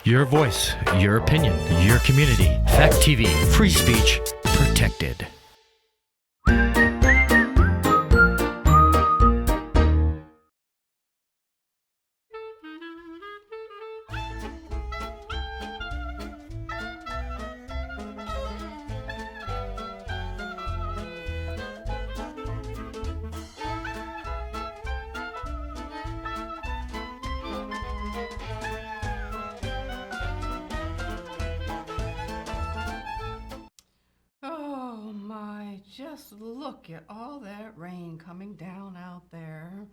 Your voice, your opinion, your community. Fact TV, free speech protected. Oh my, just look at all that rain coming down out there.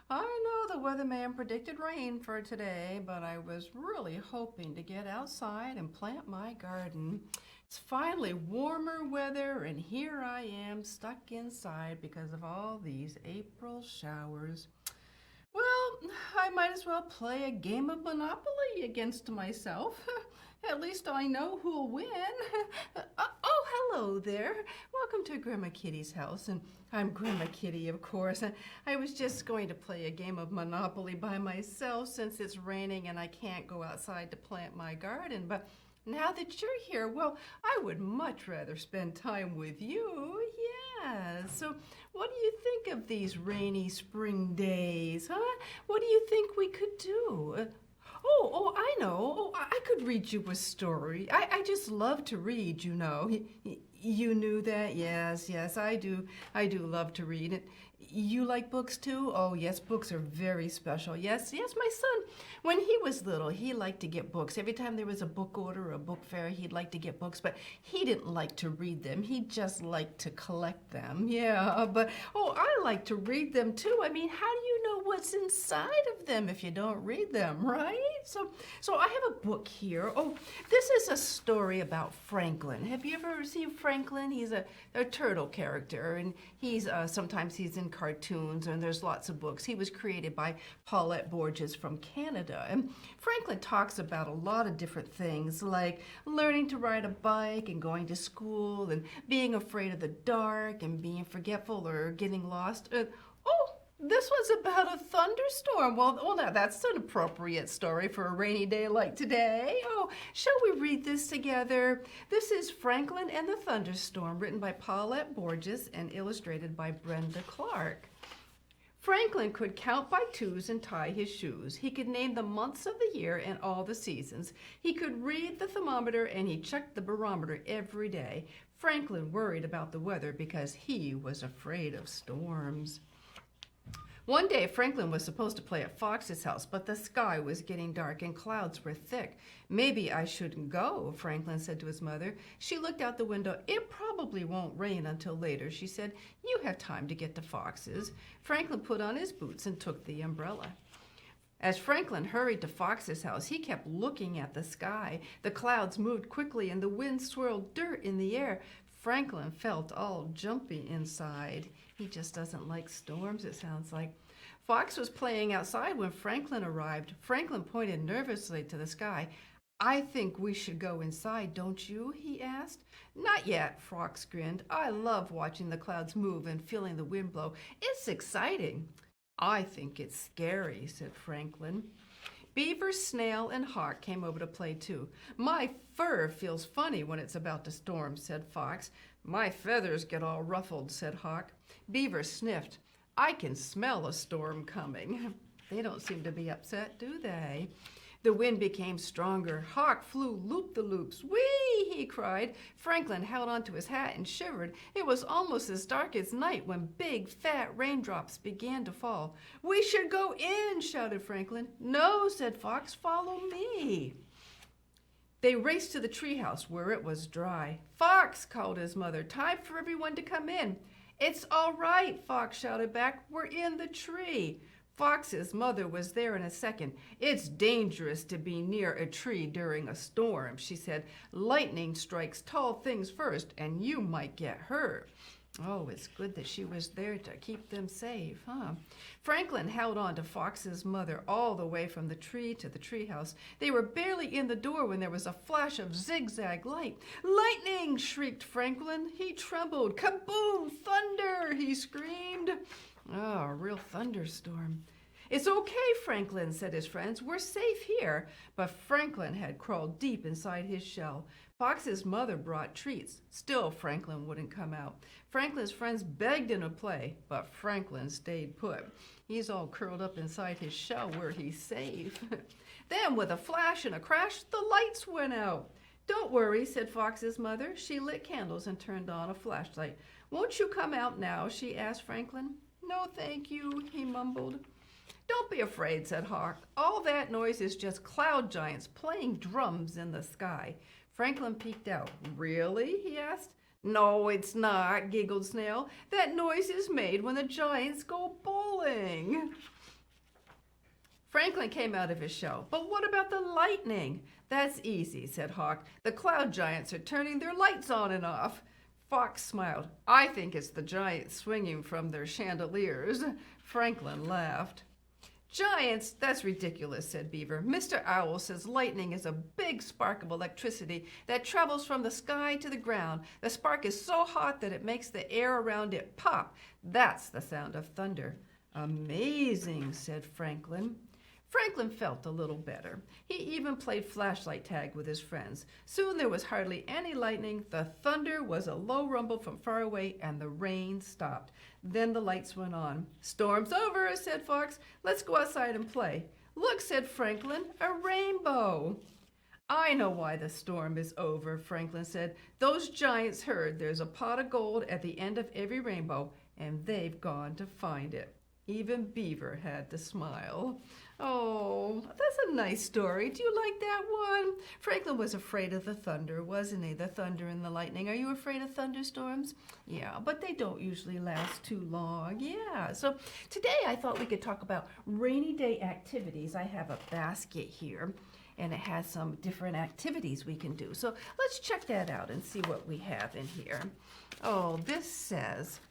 I know the weatherman predicted rain for today, but I was really hoping to get outside and plant my garden. It's finally warmer weather, and here I am stuck inside because of all these April showers. Well, I might as well play a game of Monopoly against myself. At least I know who'll win. Oh, hello there. Welcome to Grandma Kitty's house, and I'm Grandma Kitty, of course. I was just going to play a game of Monopoly by myself since it's raining and I can't go outside to plant my garden, but now that you're here, well, I would much rather spend time with you. Yeah. So, what do you think of these rainy spring days, huh? What do you think we could do? I know. Oh, I could read you a story. I just love to read, you know. You knew that? Yes, I do. I do love to read it. You like books too? Oh, yes, books are very special. Yes, my son, when he was little, he liked to get books. Every time there was a book order or a book fair, he'd like to get books, but he didn't like to read them. He just liked to collect them. Yeah, but, I like to read them too. I mean, how do you know what's inside of them if you don't read them, right? So I have a book here. Oh, this is a story about Franklin. Have you ever seen Franklin? He's a turtle character, and sometimes he's in cartoons, and there's lots of books. He was created by Paulette Borges from Canada. And Franklin talks about a lot of different things, like learning to ride a bike and going to school and being afraid of the dark and being forgetful or getting lost. This was about a thunderstorm. Well, now that's an appropriate story for a rainy day like today. Oh, shall we read this together? This is Franklin and the Thunderstorm, written by Paulette Borges and illustrated by Brenda Clark. Franklin could count by twos and tie his shoes. He could name the months of the year and all the seasons. He could read the thermometer, and he checked the barometer every day. Franklin worried about the weather because he was afraid of storms. One day, Franklin was supposed to play at Fox's house, but the sky was getting dark and clouds were thick. Maybe I shouldn't go, Franklin said to his mother. She looked out the window. It probably won't rain until later, she said. You have time to get to Fox's. Franklin put on his boots and took the umbrella. As Franklin hurried to Fox's house, he kept looking at the sky. The clouds moved quickly and the wind swirled dirt in the air. Franklin felt all jumpy inside. He just doesn't like storms, it sounds like. Fox was playing outside when Franklin arrived. Franklin pointed nervously to the sky. I think we should go inside, don't you? He asked. Not yet, Fox grinned. I love watching the clouds move and feeling the wind blow. It's exciting. I think it's scary, said Franklin. Beaver, Snail, and Hawk came over to play too. My fur feels funny when it's about to storm, said Fox. My feathers get all ruffled, said Hawk. Beaver sniffed. I can smell a storm coming. They don't seem to be upset, do they? The wind became stronger. Hawk flew loop-the-loops. Whee! He cried. Franklin held onto his hat and shivered. It was almost as dark as night when big, fat raindrops began to fall. We should go in, shouted Franklin. No, said Fox, follow me. They raced to the treehouse where it was dry. Fox, called his mother, time for everyone to come in. It's all right, Fox shouted back. We're in the tree. Fox's mother was there in a second. It's dangerous to be near a tree during a storm, she said. Lightning strikes tall things first, and you might get hurt. Oh, it's good that she was there to keep them safe, huh? Franklin held on to Fox's mother all the way from the tree to the treehouse. They were barely in the door when there was a flash of zigzag light. Lightning! Shrieked Franklin. He trembled. Kaboom! Thunder! He screamed. Oh, a real thunderstorm. "It's okay, Franklin," said his friends. "We're safe here." But Franklin had crawled deep inside his shell. Fox's mother brought treats. Still, Franklin wouldn't come out. Franklin's friends begged him to play, but Franklin stayed put. He's all curled up inside his shell where he's safe. Then, with a flash and a crash, the lights went out. "Don't worry," said Fox's mother. She lit candles and turned on a flashlight. "Won't you come out now?" she asked Franklin. "No, thank you," he mumbled. "Don't be afraid," said Hawk. "All that noise is just cloud giants playing drums in the sky." Franklin peeked out. "Really?" he asked. "No, it's not," giggled Snail. "That noise is made when the giants go bowling." Franklin came out of his shell. "But what about the lightning?" "That's easy," said Hawk. "The cloud giants are turning their lights on and off." Fox smiled. "I think it's the giants swinging from their chandeliers." Franklin laughed. "Giants? That's ridiculous," said Beaver. "Mr. Owl says lightning is a big spark of electricity that travels from the sky to the ground. The spark is so hot that it makes the air around it pop. That's the sound of thunder." "Amazing," said Franklin. Franklin felt a little better. He even played flashlight tag with his friends. Soon there was hardly any lightning. The thunder was a low rumble from far away, and the rain stopped. Then the lights went on. "Storm's over," said Fox. "Let's go outside and play." "Look," said Franklin, "a rainbow." "I know why the storm is over," Franklin said. "Those giants heard there's a pot of gold at the end of every rainbow, and they've gone to find it." Even Beaver had to smile. "Oh, that's a nice story. Do you like that one?" Franklin was afraid of the thunder, wasn't he? The thunder and the lightning. Are you afraid of thunderstorms? Yeah, but they don't usually last too long. Yeah, so today I thought we could talk about rainy day activities. I have a basket here, and it has some different activities we can do. So let's check that out and see what we have in here. Oh, this says...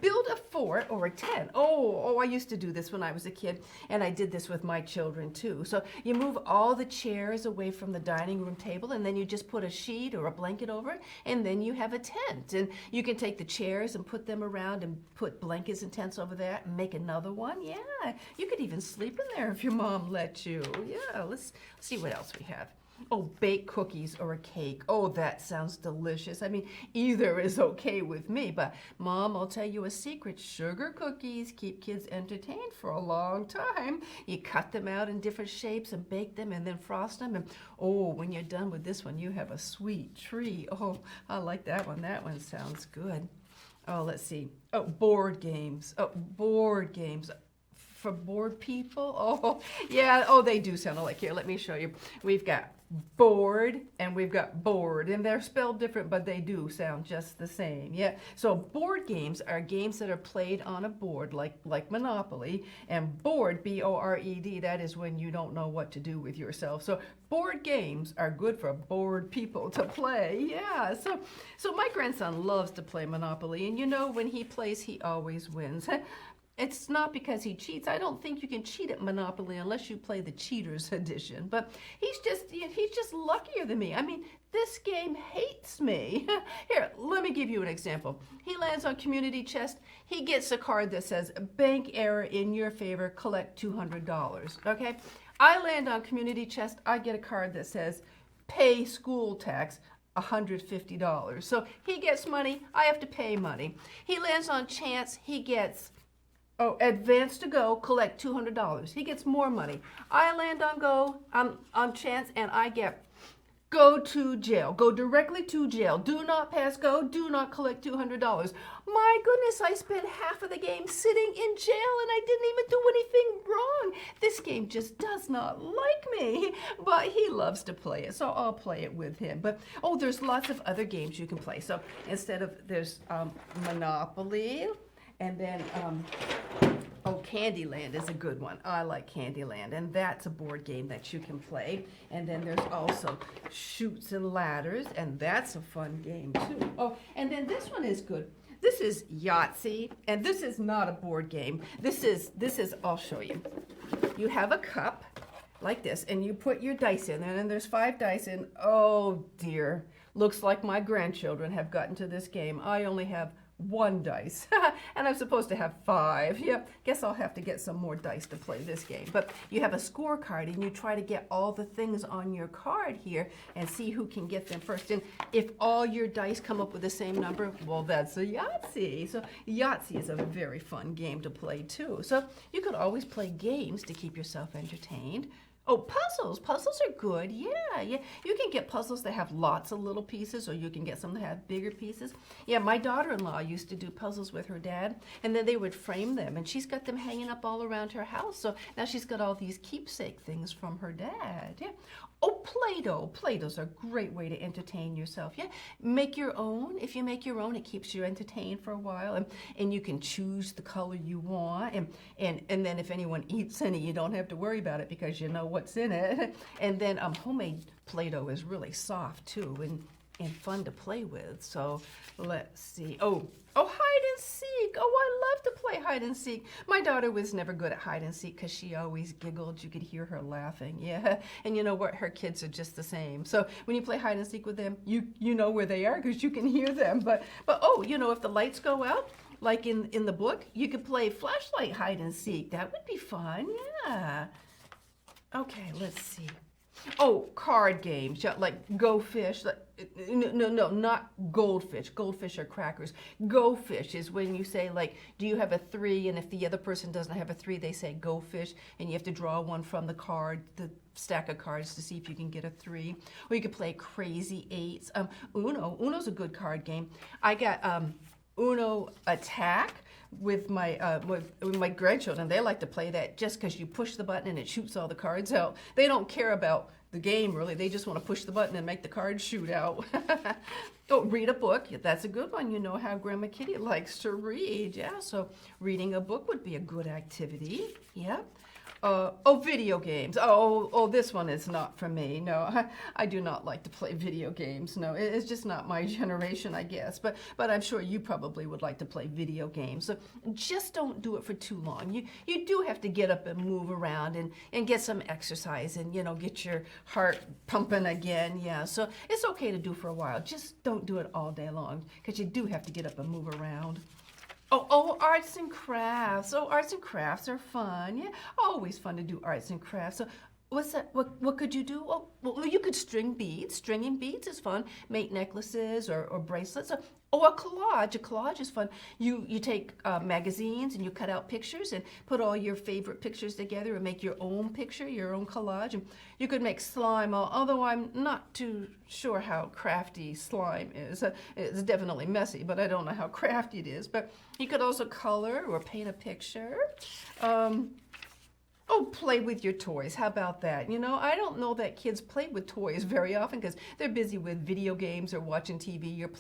build a fort or a tent. I used to do this when I was a kid, and I did this with my children too. So you move all the chairs away from the dining room table, and then you just put a sheet or a blanket over it, and then you have a tent. And you can take the chairs and put them around and put blankets and tents over there and make another one. Yeah, you could even sleep in there if your mom let you. Yeah, let's see what else we have. Bake cookies or a cake. That sounds delicious. I mean, either is okay with me, but Mom, I'll tell you a secret. Sugar cookies keep kids entertained for a long time. You cut them out in different shapes and bake them and then frost them. And when you're done with this one, you have a sweet treat. I like that one. That one sounds good. Let's see. Board games. Board games. For bored people? They do sound alike. Here, let me show you. We've got bored and we've got bored, and they're spelled different, but they do sound just the same. Yeah, so board games are games that are played on a board, like Monopoly, and bored, B-O-R-E-D, that is when you don't know what to do with yourself. So board games are good for bored people to play. Yeah, so my grandson loves to play Monopoly, and when he plays, he always wins. It's not because he cheats. I don't think you can cheat at Monopoly unless you play the Cheaters Edition. But he's just luckier than me. I mean, this game hates me. Here, let me give you an example. He lands on Community Chest. He gets a card that says, "Bank error in your favor, collect $200." Okay? I land on Community Chest. I get a card that says, "Pay school tax, $150." So he gets money. I have to pay money. He lands on Chance. He gets... advance to go, collect $200. He gets more money. I land on Chance, and I get go to jail. Go directly to jail. Do not pass go. Do not collect $200. My goodness, I spent half of the game sitting in jail, and I didn't even do anything wrong. This game just does not like me, but he loves to play it, so I'll play it with him. But, there's lots of other games you can play. So there's Monopoly, and then, Candyland is a good one. I like Candyland, and that's a board game that you can play. And then there's also Chutes and Ladders, and that's a fun game too. And then this one is good. This is Yahtzee, and this is not a board game. This is, I'll show you. You have a cup like this, and you put your dice in there, and there's 5 dice in. Oh dear, looks like my grandchildren have gotten to this game. I only have one dice. And I'm supposed to have 5. Yep, guess I'll have to get some more dice to play this game. But you have a scorecard and you try to get all the things on your card here and see who can get them first. And if all your dice come up with the same number, well, that's a Yahtzee. So Yahtzee is a very fun game to play too. So you could always play games to keep yourself entertained. Oh, puzzles. Puzzles are good. Yeah. You can get puzzles that have lots of little pieces, or you can get some that have bigger pieces. Yeah, my daughter-in-law used to do puzzles with her dad, and then they would frame them, and she's got them hanging up all around her house. So now she's got all these keepsake things from her dad. Yeah. Oh, Play-Doh. Play-Doh's a great way to entertain yourself. Yeah, make your own. If you make your own, it keeps you entertained for a while, and you can choose the color you want. And then if anyone eats any, you don't have to worry about it because you know what's in it. And then homemade Play-Doh is really soft too, and fun to play with. So let's see. Oh, hide and seek. Oh, I love to play hide and seek. My daughter was never good at hide and seek because she always giggled. You could hear her laughing. Yeah, and you know what? Her kids are just the same. So when you play hide and seek with them, you know where they are because you can hear them. But oh, you know, if the lights go out, like in the book, you could play flashlight hide and seek. That would be fun. Yeah. Okay, let's see. Oh, card games, like Go Fish. No, not Goldfish. Goldfish are crackers. Go Fish is when you say, like, do you have a 3? And if the other person doesn't have a 3, they say Go Fish, and you have to draw one from the card, the stack of cards, to see if you can get a 3. Or you could play Crazy Eights. Uno. Uno's a good card game. I got Uno Attack with my grandchildren. They like to play that just because you push the button and it shoots all the cards out. They don't care about the game really. They just want to push the button and make the cards shoot out. Oh, read a book. That's a good one. You know how Grandma Kitty likes to read. Yeah, so reading a book would be a good activity. Yeah. Video games. This one is not for me. No, I do not like to play video games. No, it's just not my generation, I guess. But I'm sure you probably would like to play video games. So just don't do it for too long. You do have to get up and move around and get some exercise and, you know, get your heart pumping again. Yeah, so it's okay to do for a while. Just don't do it all day long because you do have to get up and move around. Oh, arts and crafts. Oh, arts and crafts are fun. Yeah, always fun to do arts and crafts. So what's that? What could you do? Oh, well, you could string beads. Stringing beads is fun. Make necklaces or bracelets. A collage. A collage is fun. You take magazines and you cut out pictures and put all your favorite pictures together and make your own picture, your own collage. And you could make slime, although I'm not too sure how crafty slime is. It's definitely messy, but I don't know how crafty it is. But you could also color or paint a picture. Play with your toys. How about that? You know, I don't know that kids play with toys very often because they're busy with video games or watching TV or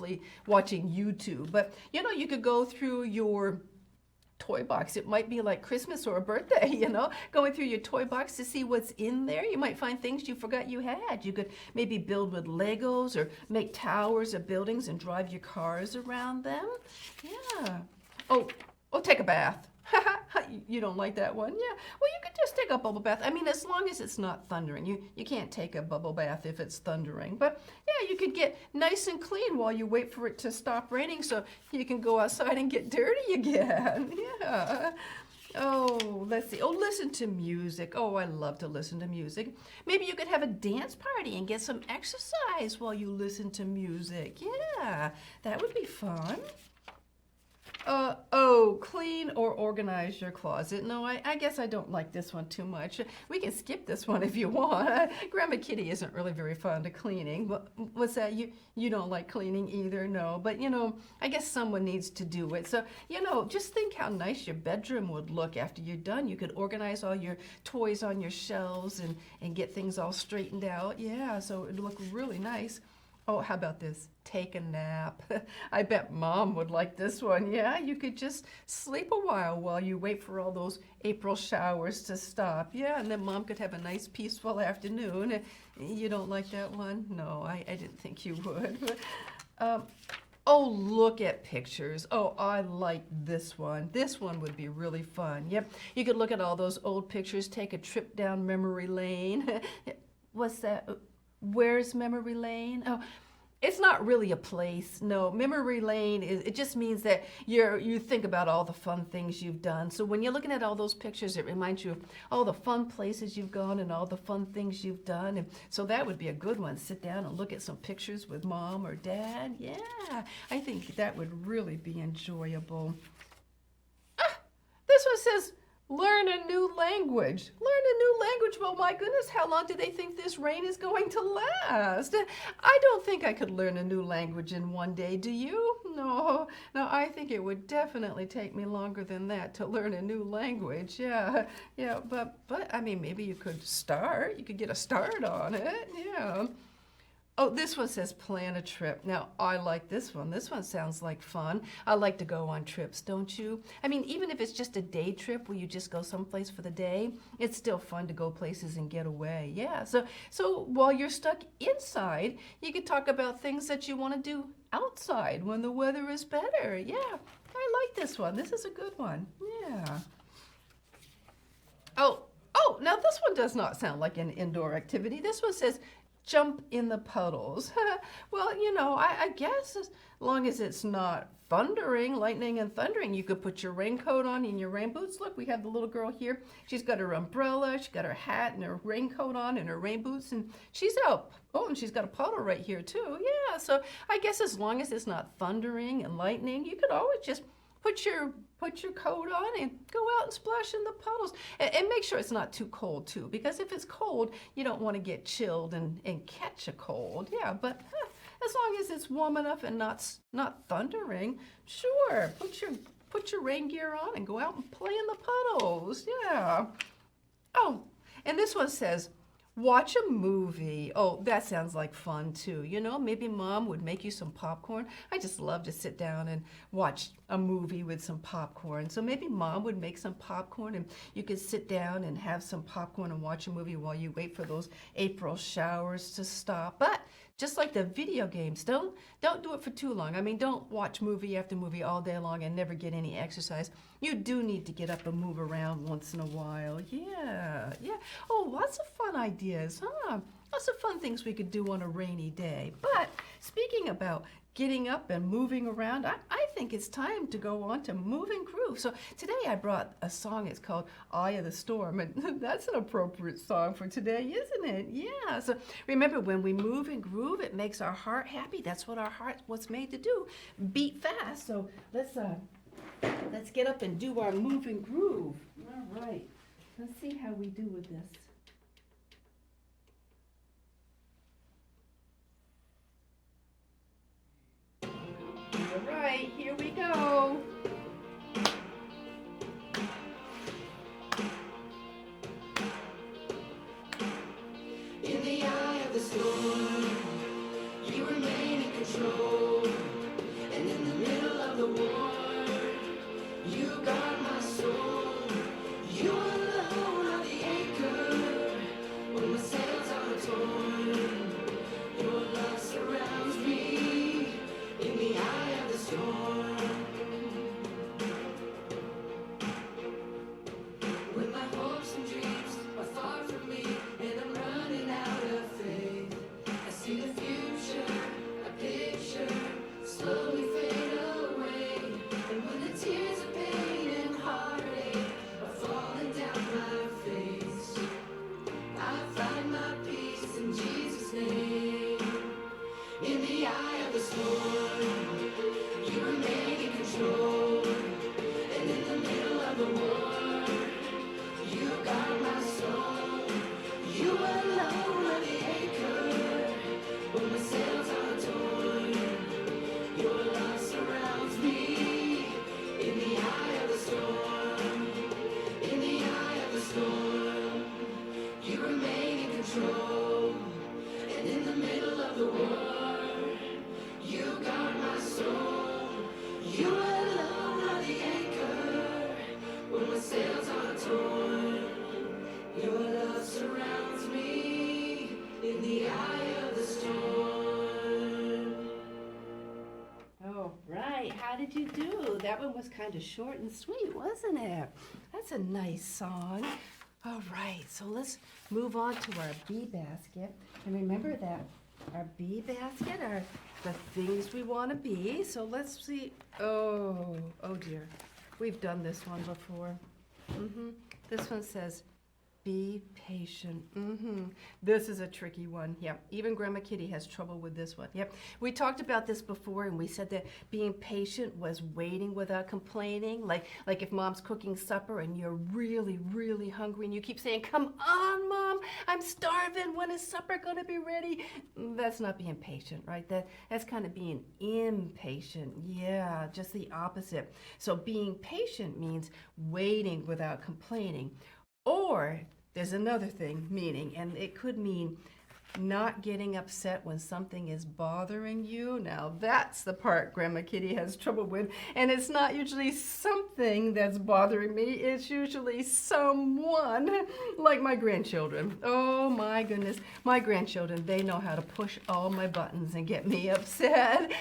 watching YouTube. But, you know, you could go through your toy box. It might be like Christmas or a birthday, you know, going through your toy box to see what's in there. You might find things you forgot you had. You could maybe build with Legos or make towers or buildings and drive your cars around them. Yeah. Take a bath. You don't like that one? Yeah. Well, you could just take a bubble bath. I mean, as long as it's not thundering. You can't take a bubble bath if it's thundering. But yeah, you could get nice and clean while you wait for it to stop raining so you can go outside and get dirty again. Yeah. Oh, let's see. Oh, listen to music. Oh, I love to listen to music. Maybe you could have a dance party and get some exercise while you listen to music. Yeah, that would be fun. Clean or organize your closet. No, I guess I don't like this one too much. We can skip this one if you want. Grandma Kitty isn't really very fond of cleaning. But what's that? You don't like cleaning either? No, but you know, I guess someone needs to do it. So, you know, just think how nice your bedroom would look after you're done. You could organize all your toys on your shelves and get things all straightened out. Yeah, so it'd look really nice. Oh, how about this? Take a nap. I bet Mom would like this one. Yeah, you could just sleep a while you wait for all those April showers to stop. Yeah, and then Mom could have a nice peaceful afternoon. You don't like that one? No, I didn't think you would. Look at pictures. Oh, I like this one. This one would be really fun. Yep, you could look at all those old pictures, take a trip down memory lane. What's that? Where's memory lane? Oh, it's not really a place. No, memory lane it just means that you think about all the fun things you've done. So when you're looking at all those pictures, it reminds you of all the fun places you've gone and all the fun things you've done. And so that would be a good one. Sit down and look at some pictures with mom or dad. Yeah, I think that would really be enjoyable. This one says, learn a new language. Learn a new language. Well, my goodness, how long do they think this rain is going to last? I don't think I could learn a new language in one day. Do you? No, I think it would definitely take me longer than that to learn a new language. Yeah, but I mean, maybe you could start. You could get a start on it. Yeah. Oh, this one says plan a trip. Now, I like this one. This one sounds like fun. I like to go on trips, don't you? I mean, even if it's just a day trip where you just go someplace for the day, it's still fun to go places and get away. Yeah, so while you're stuck inside, you could talk about things that you want to do outside when the weather is better. Yeah, I like this one. This is a good one. Yeah. Oh, now this one does not sound like an indoor activity. This one says, jump in the puddles. Well, I guess as long as it's not thundering, lightning and thundering, you could put your raincoat on and your rain boots. Look, we have the little girl here. She's got her umbrella, she's got her hat and her raincoat on and her rain boots, and she's out. Oh, and she's got a puddle right here too. Yeah, so I guess as long as it's not thundering and lightning, you could always just put your coat on and go out and splash in the puddles. And make sure it's not too cold too, because if it's cold, you don't want to get chilled and catch a cold. Yeah, but as long as it's warm enough and not thundering, sure, put your rain gear on and go out and play in the puddles. Yeah. Oh, and this one says, watch a movie. Oh, that sounds like fun too. Maybe mom would make you some popcorn. I just love to sit down and watch a movie with some popcorn. So maybe mom would make some popcorn and you could sit down and have some popcorn and watch a movie while you wait for those April showers to stop. But just like the video games, don't do it for too long. I mean, don't watch movie after movie all day long and never get any exercise. You do need to get up and move around once in a while. Yeah. Oh, lots of fun ideas, huh? Lots of fun things we could do on a rainy day. But speaking about getting up and moving around, I think it's time to go on to Moving Groove. So today I brought a song. It's called Eye of the Storm, and that's an appropriate song for today, isn't it? Yeah. So remember, when we move and groove, it makes our heart happy. That's what our heart was made to do, beat fast. So let's get up and do our Move and Groove. All right. Let's see how we do with this. All right, here we go. In the eye of the storm, you remain in control. And in the middle of the war, you guard my soul. You alone are the anchor when my sails are torn. Your love surrounds me in the eye of the storm. When my hopes and dreams are far from me and I'm running out of faith, I see the future, a picture, slowly fade away. And when the tears of pain and heartache are falling down my face, I find my peace in Jesus' name. In the eye of the storm, you remain in control. And in the middle of the war, you guard my soul. You alone are the anchor when the sails are torn. Your love surrounds me in the eye of the storm. In the eye of the storm, you remain in control. And in the middle of the war, you guard my soul. You alone are the anchor when my sails are torn. Your love surrounds me in the eye of the storm. Oh, right. How did you do? That one was kind of short and sweet, wasn't it? That's a nice song. All right, so let's move on to our bee basket. And remember that our bee basket are the things we want to be. So let's see. Oh dear. We've done this one before. This one says, be patient. This is a tricky one. Yep. Even Grandma Kitty has trouble with this one. Yep. We talked about this before, and we said that being patient was waiting without complaining. Like if Mom's cooking supper and you're really, really hungry and you keep saying, come on, Mom, I'm starving. When is supper going to be ready? That's not being patient, right? That's kind of being impatient. Yeah, just the opposite. So being patient means waiting without complaining. Or there's another thing meaning, and it could mean not getting upset when something is bothering you. Now that's the part Grandma Kitty has trouble with, and it's not usually something that's bothering me. It's usually someone, like my grandchildren. Oh my goodness, my grandchildren, they know how to push all my buttons and get me upset.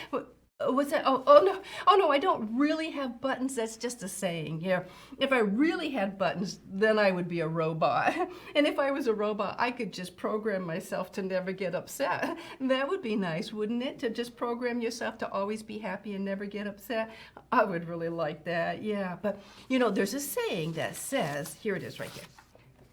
What's that? Oh no, I don't really have buttons. That's just a saying. Yeah. If I really had buttons, then I would be a robot. And if I was a robot, I could just program myself to never get upset. That would be nice, wouldn't it? To just program yourself to always be happy and never get upset. I would really like that. Yeah. But there's a saying that says, here it is right here.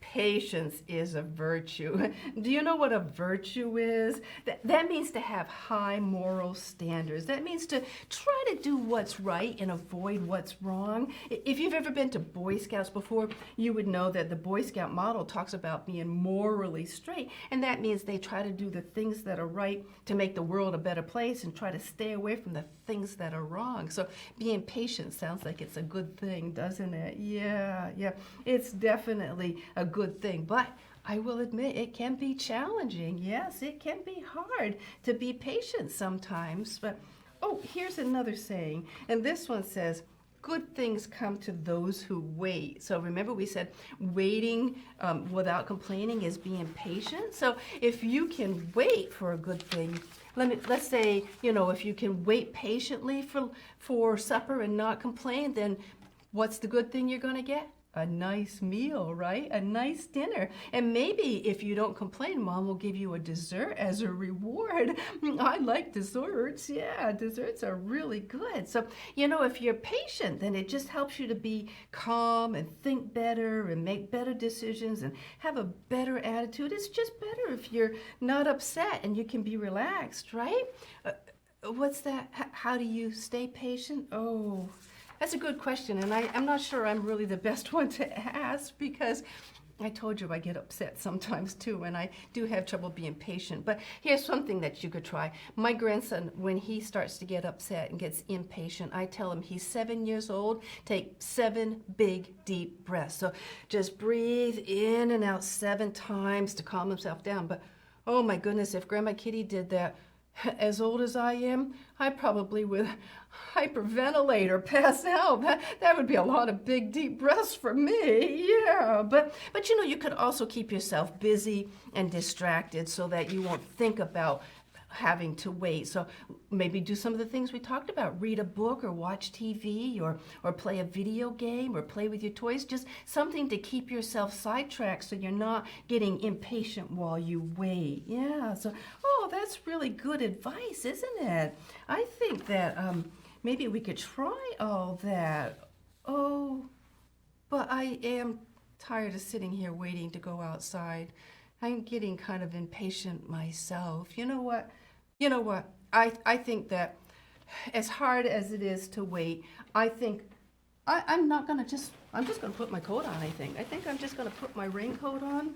Patience is a virtue. Do you know what a virtue is? That means to have high moral standards. That means to try to do what's right and avoid what's wrong. If you've ever been to Boy Scouts before, you would know that the Boy Scout model talks about being morally straight, and that means they try to do the things that are right to make the world a better place and try to stay away from the things that are wrong. So being patient sounds like it's a good thing, doesn't it? Yeah. It's definitely a good thing, but I will admit it can be challenging. Yes, it can be hard to be patient sometimes. But here's another saying, and this one says, good things come to those who wait. So remember we said waiting without complaining is being patient. So if you can wait for a good thing, let's say, if you can wait patiently for supper and not complain, then what's the good thing you're going to get? A nice meal, right? A nice dinner. And maybe if you don't complain, Mom will give you a dessert as a reward. I like desserts. Yeah, desserts are really good. So, if you're patient, then it just helps you to be calm and think better and make better decisions and have a better attitude. It's just better if you're not upset and you can be relaxed, right? What's that? How do you stay patient? Oh, that's a good question, and I'm not sure I'm really the best one to ask because I told you I get upset sometimes too, and I do have trouble being patient. But here's something that you could try. My grandson, when he starts to get upset and gets impatient, I tell him he's 7 years old, take 7 big, deep breaths. So just breathe in and out 7 times to calm himself down. But oh my goodness, if Grandma Kitty did that, as old as I am, I probably would hyperventilate or pass out. That would be a lot of big, deep breaths for me. Yeah, but you could also keep yourself busy and distracted so that you won't think about having to wait. So maybe do some of the things we talked about. Read a book or watch TV or play a video game or play with your toys. Just something to keep yourself sidetracked so you're not getting impatient while you wait. Yeah, so, that's really good advice, isn't it? I think that maybe we could try all that. Oh, but I am tired of sitting here waiting to go outside. I'm getting kind of impatient myself. You know what? I think that as hard as it is to wait, I think I'm just going to put my coat on, I think. I think I'm just going to put my raincoat on,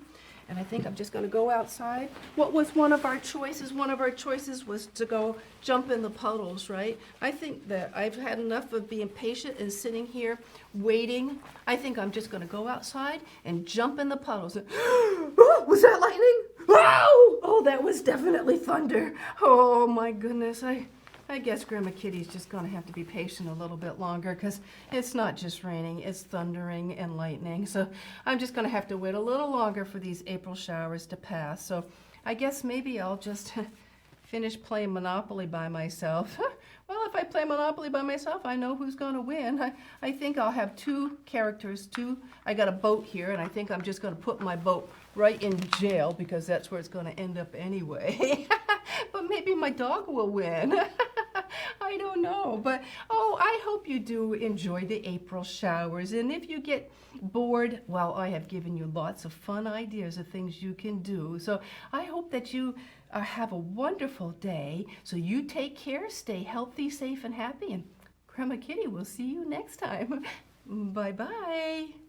and I think I'm just going to go outside. What was one of our choices? One of our choices was to go jump in the puddles, right? I think that I've had enough of being patient and sitting here waiting. I think I'm just going to go outside and jump in the puddles. Oh, was that lightning? Oh, that was definitely thunder. Oh, my goodness. I guess Grandma Kitty's just going to have to be patient a little bit longer because it's not just raining, it's thundering and lightning. So I'm just going to have to wait a little longer for these April showers to pass. So I guess maybe I'll just finish playing Monopoly by myself. Well, if I play Monopoly by myself, I know who's going to win. I think I'll have 2 characters, I got a boat here, and I think I'm just going to put my boat right in jail because that's where it's going to end up anyway. But maybe my dog will win. I don't know, but I hope you do enjoy the April showers. And if you get bored, well, I have given you lots of fun ideas of things you can do. So I hope that you have a wonderful day. So you take care, stay healthy, safe, and happy. And Grandma Kitty will see you next time. Bye-bye.